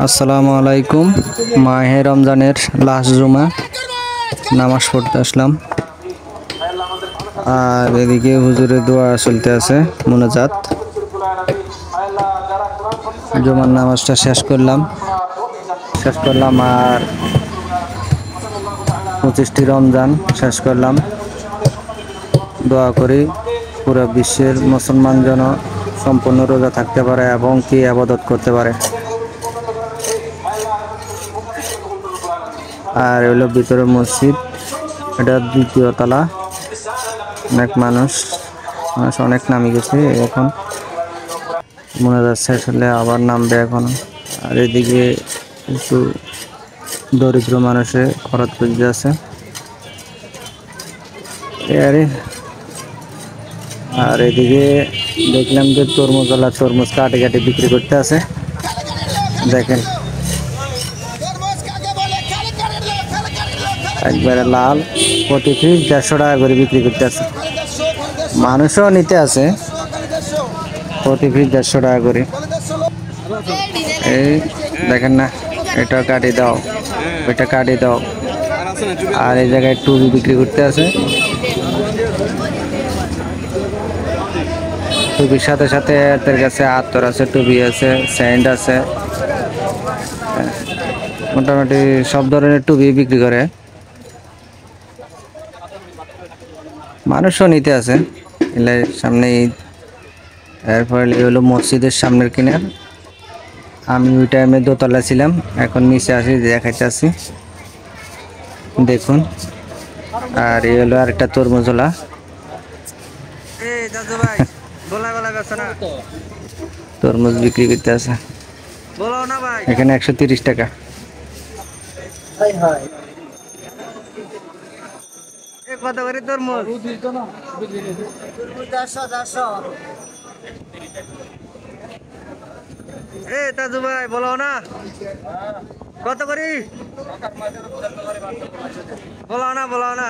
আসসালামু আলাইকুম। মাহে রমজানের লাস্ট জুমা নামাজ পড়তে আসলাম। আর এদিকে হুজুরের দোয়া চলতে আছে, মুনাজাত। জুমার নামাজটা শেষ করলাম আর 25টি রমজান শেষ করলাম। দোয়া করি পুরো বিশ্বের মুসলমান যেন সম্পূর্ণ রোজা থাকতে পারে এবং কি ইবাদত করতে পারে। আর হলো ভিতরে মসজিদ, এটা দ্বিতীয় তলা। অনেক মানুষ অনেক নামে গেছে, এখন মোনাজাত শেষ হলে আবার নামবে এখন। আর এদিকে একটু দরিদ্র মানুষে খরচ করতে আছে। আর এদিকে দেখলাম যে তরমুজ কাটে কাটে বিক্রি করতে আছে। দেখেন একবারে লাল, প্রতি পিস 150 টাকা করে বিক্রি করতে আছে। মানুষও নিতে আছে, প্রতি পিস 150 টাকা করে। এই দেখেন না, এটা কাটি দাও, ওইটা কাটি দাও। আর এই জায়গায় টুপি বিক্রি করতে আছে। টুপির সাথে সাথে এদের কাছে আতর আছে, টুপি আছে, স্যান্ড আছে, মোটামুটি সব ধরনের টুপি বিক্রি করে। মানুষও নিতে আছে সামনে ঈদ। এরপরে হলো মসজিদের সামনের কিনার। আমি ওই টাইমে দোতলা ছিলাম, এখন নিচে আসি, দেখাইতে আসি, দেখুন। আর এই হলো আরেকটা তরমুজওয়ালা। তরমুজ বিক্রি করতে আছে এখানে 130 টাকা। কত করে তরমুজ? 400। তাজু ভাই বলো না কত করি, বলো না।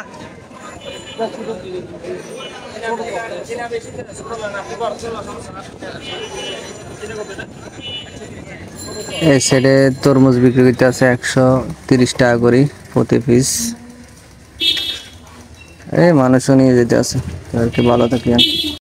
এই সাইডে তরমুজ বিক্রি করতে আছে 130 টাকা করে প্রতি পিস। এই মানুষও নিয়ে যেতে আছে। আর কি ভালো থাকেন।